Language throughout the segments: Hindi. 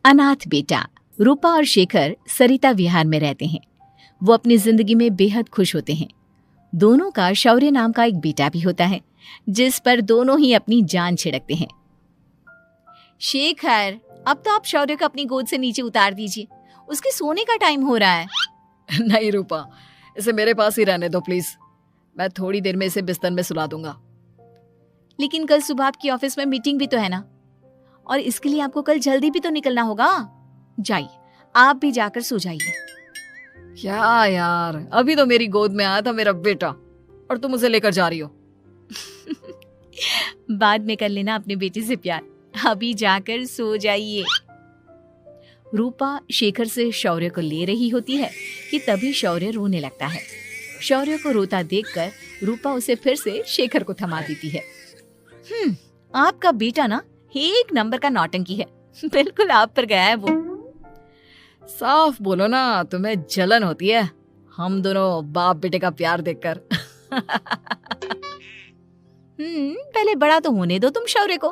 अनाथ बेटा। रूपा और शेखर सरिता विहार में रहते हैं। वो अपनी जिंदगी में बेहद खुश होते हैं। दोनों का शौर्य नाम का एक बेटा भी होता है, जिस पर दोनों ही अपनी जान छिड़कते हैं। शेखर, अब तो आप शौर्य को अपनी गोद से नीचे उतार दीजिए, उसके सोने का टाइम हो रहा है। नहीं रूपा, इसे मेरे पास ही रहने दो प्लीज। मैं थोड़ी देर में इसे बिस्तर में सुला दूंगा। लेकिन कल सुबह आपकी ऑफिस में मीटिंग भी तो है ना, और इसके लिए आपको कल जल्दी भी तो निकलना होगा। जाइए, आप भी जाकर सो जाइए। क्या यार, अभी तो मेरी गोद में आया था मेरा बेटा और तुम उसे लेकर जा रही हो। बाद में कर लेना अपने बेटे से प्यार, अभी जाकर सो जाइए। रूपा शेखर से शौर्य को ले रही होती है कि तभी शौर्य रोने लगता है। शौर्य को रोता देखकर रूपा उसे फिर से शेखर को थमा देती है। आपका बेटा ना एक नंबर का नौटंकी है, बिल्कुल आप पर गया है वो। साफ बोलो ना, तुम्हें जलन होती है हम दोनों बाप बेटे का प्यार देखकर। पहले बड़ा तो होने दो तुम शौर्य को,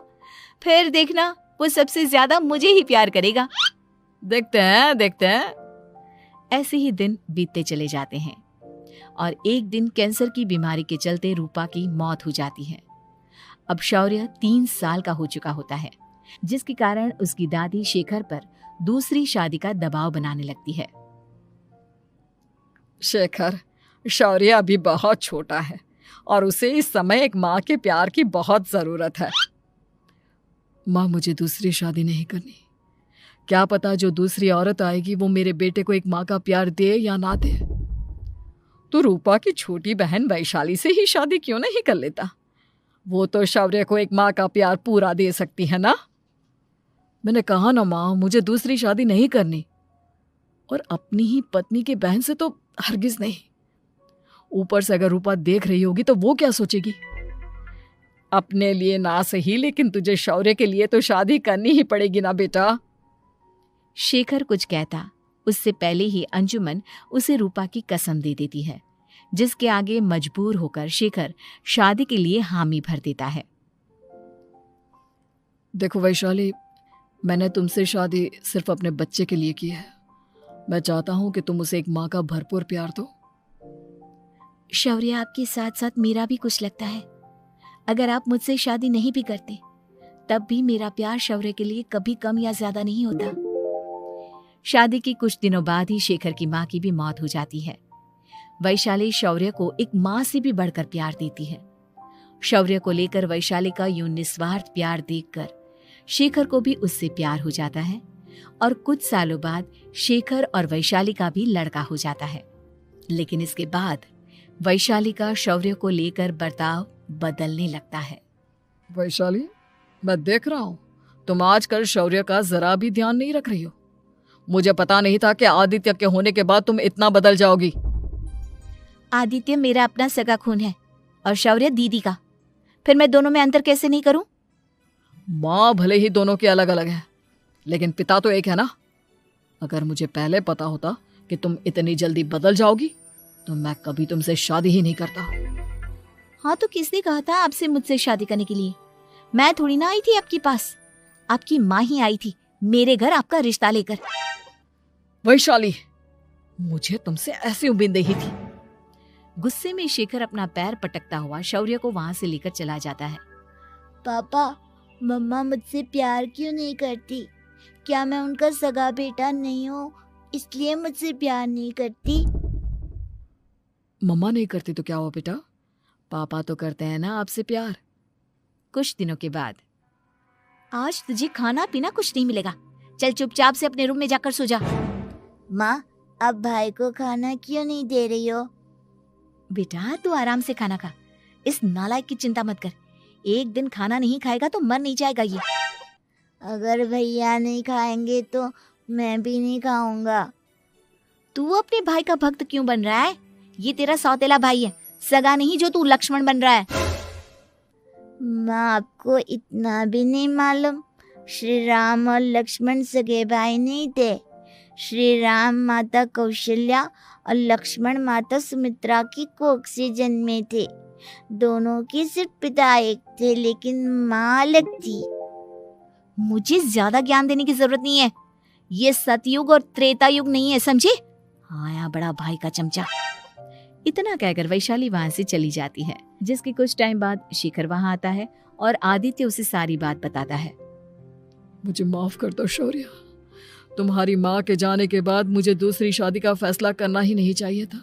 फिर देखना वो सबसे ज्यादा मुझे ही प्यार करेगा। देखते हैं। ऐसे ही दिन बीतते चले जाते हैं और एक दिन कैंसर की बीमारी के चलते रूपा की मौत हो जाती है। अब शौर्य 3 साल का हो चुका होता है, जिसके कारण उसकी दादी शेखर पर दूसरी शादी का दबाव बनाने लगती है। शेखर, शौर्य अभी बहुत छोटा है और उसे इस समय एक माँ के प्यार की बहुत जरूरत है। माँ, मुझे दूसरी शादी नहीं करनी। क्या पता जो दूसरी औरत आएगी वो मेरे बेटे को एक माँ का प्यार दे या ना दे। तो रूपा की छोटी बहन वैशाली से ही शादी क्यों नहीं कर लेता? वो तो शौर्य को एक माँ का प्यार पूरा दे सकती है ना। मैंने कहा ना माँ, मुझे दूसरी शादी नहीं करनी, और अपनी ही पत्नी के बहन से तो हरगिज नहीं। ऊपर से अगर रूपा देख रही होगी तो वो क्या सोचेगी? अपने लिए ना सही, लेकिन तुझे शौर्य के लिए तो शादी करनी ही पड़ेगी ना बेटा। शेखर कुछ कहता उससे पहले ही अंजुमन उसे रूपा की कसम दे देती है, जिसके आगे मजबूर होकर शेखर शादी के लिए हामी भर देता है। देखो वैशाली, मैंने तुमसे शादी सिर्फ अपने बच्चे के लिए की है। मैं चाहता हूं कि तुम उसे एक माँ का भरपूर प्यार दो। शौर्य, आपके साथ साथ मेरा भी कुछ लगता है। अगर आप मुझसे शादी नहीं भी करते तब भी मेरा प्यार शौर्य के लिए कभी कम या ज्यादा नहीं होता। शादी के कुछ दिनों बाद ही शेखर की माँ की भी मौत हो जाती है। वैशाली शौर्य को एक माँ से भी बढ़कर प्यार देती है। शौर्य को लेकर वैशाली का यूं निस्वार्थ प्यार देखकर शेखर को भी उससे प्यार हो जाता है और कुछ सालों बाद शेखर और वैशाली का भी लड़का हो जाता है। लेकिन इसके बाद वैशाली का शौर्य को लेकर बर्ताव बदलने लगता है। वैशाली, मैं देख रहा हूँ तुम आजकल शौर्य का जरा भी ध्यान नहीं रख रही हो। मुझे पता नहीं था कि आदित्य के होने के बाद तुम इतना बदल जाओगी। आदित्य मेरा अपना सगा खून है और शौर्य दीदी का, फिर मैं दोनों में अंतर कैसे नहीं करूं? माँ भले ही दोनों की अलग अलग है, लेकिन पिता तो एक है ना। अगर मुझे पहले पता होता कि तुम इतनी जल्दी बदल जाओगी तो मैं कभी तुमसे शादी ही नहीं करता। हाँ, तो किसने कहा था आपसे मुझसे शादी करने के लिए? मैं थोड़ी ना आई थी आपके पास, आपकी माँ ही आई थी मेरे घर आपका रिश्ता लेकर। वैशाली, मुझे तुमसे ऐसी उम्मीद नहीं थी। गुस्से में शेखर अपना पैर पटकता हुआ शौर्य को वहां से लेकर चला जाता है। पापा, मम्मा मुझसे प्यार क्यों नहीं करती? क्या मैं उनका सगा बेटा नहीं हूँ इसलिए मुझसे प्यार नहीं करती? मम्मा नहीं करती तो क्या हुआ बेटा, पापा तो करते हैं ना आपसे प्यार। कुछ दिनों के बाद, आज तुझे खाना पीना कुछ नहीं मिलेगा, चल चुपचाप से अपने रूम में जाकर सो जा। माँ, अब भाई को खाना क्यों नहीं दे रही हो? बेटा तू आराम से खाना खा, इस नालायक की चिंता मत कर। एक दिन खाना नहीं खाएगा तो मर नहीं जाएगा ये। अगर भैया नहीं खाएंगे तो मैं भी नहीं खाऊंगा। तू अपने भाई का भक्त क्यों बन रहा है? ये तेरा सौतेला भाई है, सगा नहीं जो तू लक्ष्मण बन रहा है। माँ, आपको इतना भी नहीं मालूम? श्री राम और लक्ष्मण सगे भाई नहीं थे। श्री राम माता कौशल्या और लक्ष्मण माता सुमित्रा की कोख से जन्मे थे। दोनों के सिर्फ पिता एक थे लेकिन माँ अलग थी। मुझे ज्यादा ज्ञान देने की जरूरत नहीं है, ये सतयुग और त्रेता युग नहीं है, समझे? आया बड़ा भाई का चमचा। इतना कहकर वैशाली वहां से चली जाती है। जिसके कुछ टाइम बाद शिखर वहां आता है और आदित्य उसे सारी बात बताता है। मुझे माफ कर दो शौर्य, तुम्हारी माँ के जाने के बाद मुझे दूसरी शादी का फैसला करना ही नहीं चाहिए था।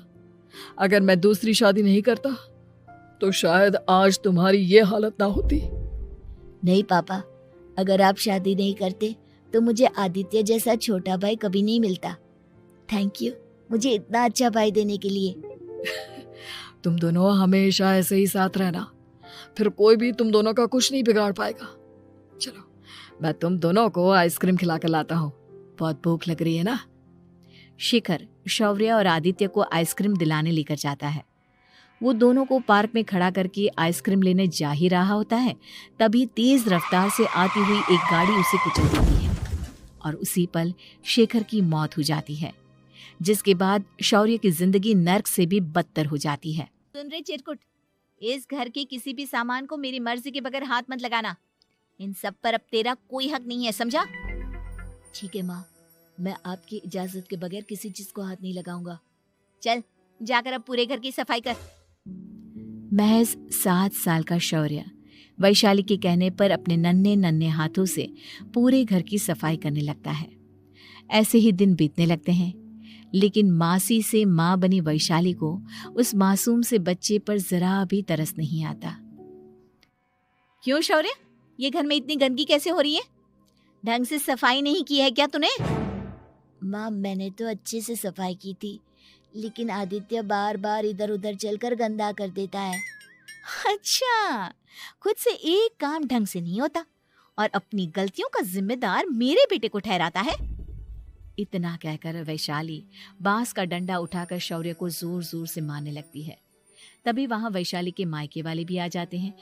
अगर मैं दूसरी शादी नहीं करता तो शायद आज तुम्हारी ये हालत ना होती। नहीं पापा, अगर आप शादी नहीं करते तो मुझे आदित्य जैसा छोटा भाई कभी नहीं मिलता। थैंक यू मुझे इतना अच्छा भाई देने के लिए। तुम दोनों हमेशा ऐसे ही साथ रहना, फिर कोई भी तुम दोनों का कुछ नहीं बिगाड़ पाएगा। चलो मैं तुम दोनों को आइसक्रीम खिला कर लाता हूँ, बहुत भूख लग रही है ना। शिखर शौर्य और आदित्य को आइसक्रीम दिलाने लेकर जाता है। वो दोनों को पार्क में खड़ा करके आइसक्रीम लेने जा ही रहा होता है, तभी तेज रफ्तार से आती हुई एक गाड़ी उसे कुचल देती है और उसी पल शेखर की मौत हो जाती है, जिसके बाद शौर्य की जिंदगी नर्क से भी बदतर हो जाती है। सुन रहे चिरकुट, इस घर के किसी भी सामान को मेरी मर्जी के बगैर हाथ मत लगाना। इन सब पर अब तेरा कोई हक नहीं है, समझा? ठीक है माँ, मैं आपकी इजाजत के बगैर किसी चीज को हाथ नहीं लगाऊंगा। चल जाकर अब पूरे घर की सफाई कर। महज 7 साल का शौर्य वैशाली के कहने पर अपने नन्हे नन्हे हाथों से पूरे घर की सफाई करने लगता है। ऐसे ही दिन बीतने लगते हैं, लेकिन मासी से माँ बनी वैशाली को उस मासूम से बच्चे पर जरा भी तरस नहीं आता। क्यों शौर्य, ये घर में इतनी गंदगी कैसे हो रही है? ढंग से सफाई नहीं की है क्या तूने? माँ मैंने तो अच्छे से सफाई की थी, लेकिन आदित्य बार बार इधर उधर चलकर गंदा कर देता है। अच्छा, खुद से एक काम ढंग से नहीं होता और अपनी गलतियों का जिम्मेदार मेरे बेटे को ठहराता है। इतना कहकर वैशाली बांस का डंडा उठाकर शौर्य को जोर जोर से मारने लगती है। तभी वहां वैशाली के मायके वाले भी आ जाते हैं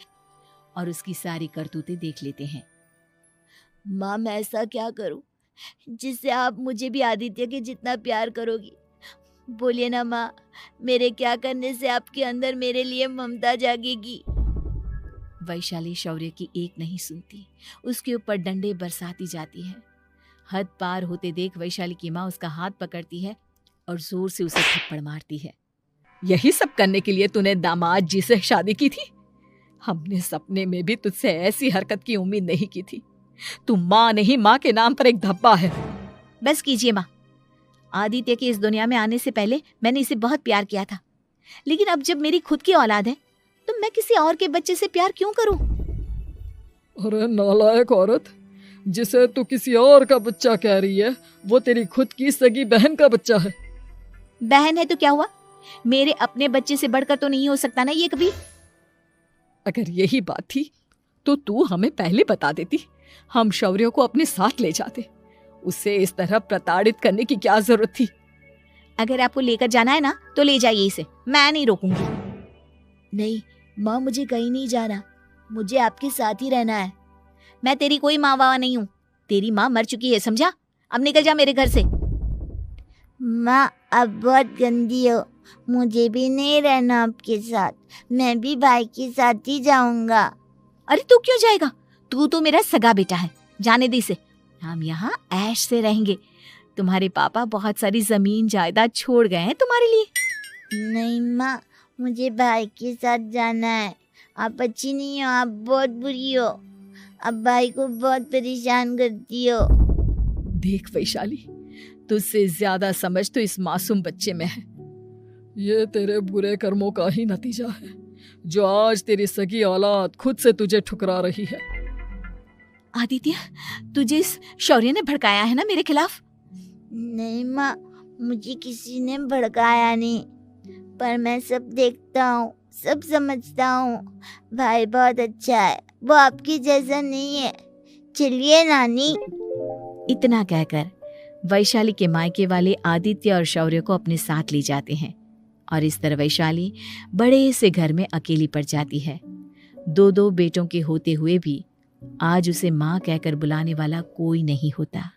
और उसकी सारी करतूतें देख लेते हैं। माँ मैं ऐसा क्या करूं जिससे आप मुझे भी आदित्य के जितना प्यार करोगी? बोलिए ना माँ, मेरे क्या करने से आपके अंदर मेरे लिए ममता जागेगी? वैशाली शौर्य की एक नहीं सुनती, उसके ऊपर डंडे बरसाती जाती है। हद पार होते देख वैशाली की माँ उसका हाथ पकड़ती है और जोर से उसे थप्पड़ मारती है। यही सब करने के लिए तूने दामाद जी से शादी की थी? हमने सपने में भी तुझसे ऐसी हरकत की उम्मीद नहीं की थी। तू माँ नहीं, माँ के नाम पर एक धब्बा है। बस कीजिए माँ, आदित्य के इस दुनिया में आने से पहले मैंने इसे बहुत प्यार किया था, लेकिन अब जब मेरी खुद की औलाद है तो मैं किसी और के बच्चे से प्यार क्यों करूं? अरे नालायक औरत, जिसे तू किसी और का बच्चा कह रही है वो तेरी खुद की सगी बहन का बच्चा है। बहन है तो क्या हुआ, मेरे अपने बच्चे से बढ़कर तो नहीं हो सकता ना ये कभी। अगर यही बात थी तो तू हमें पहले बता देती, हम शौर्य को अपने साथ ले जाते। उसे इस तरह प्रताड़ित करने की क्या जरूरत थी? अगर आपको लेकर जाना है ना तो ले जाइए इसे, मैं नहीं रोकूंगी। नहीं माँ, मुझे कहीं नहीं जाना, मुझे आपके साथ ही रहना है। मैं तेरी कोई माँ बाबा नहीं हूँ, तेरी माँ मर चुकी है, समझा? अब निकल जा मेरे घर से। माँ अब बहुत गंदी हो, मुझे भी नहीं रहना आपके साथ, मैं भी भाई के साथ ही जाऊंगा। अरे तू क्यों जाएगा, तू तो मेरा सगा बेटा है, जाने दे इसे। हम यहाँ ऐश से रहेंगे, तुम्हारे पापा बहुत सारी जमीन जायदाद छोड़ गए हैं तुम्हारे लिए। नहीं माँ, मुझे भाई के साथ जाना है। आप अच्छी नहीं हो, आप बहुत बुरी हो, आप भाई को बहुत परेशान करती हो। देख वैशाली, तुझसे ज्यादा समझ तो इस मासूम बच्चे में है। ये तेरे बुरे कर्मों का ही नतीजा है जो आज तेरी सगी औलाद खुद से तुझे ठुकरा रही है। आदित्य, तुझे इस शौर्य ने भड़काया है ना मेरे खिलाफ? नहीं माँ, मुझे किसी ने भड़काया नहीं, पर मैं सब देखता हूँ, सब समझता हूँ। भाई बहुत अच्छा है, वो आपकी जैसा नहीं है। चलिए नानी। इतना कहकर वैशाली के मायके वाले आदित्य और शौर्य को अपने साथ ले जाते हैं और इस तरह वैशाली बड़े से घर में अकेली पड़ जाती है। 2 बेटों के होते हुए भी आज उसे माँ कहकर बुलाने वाला कोई नहीं होता।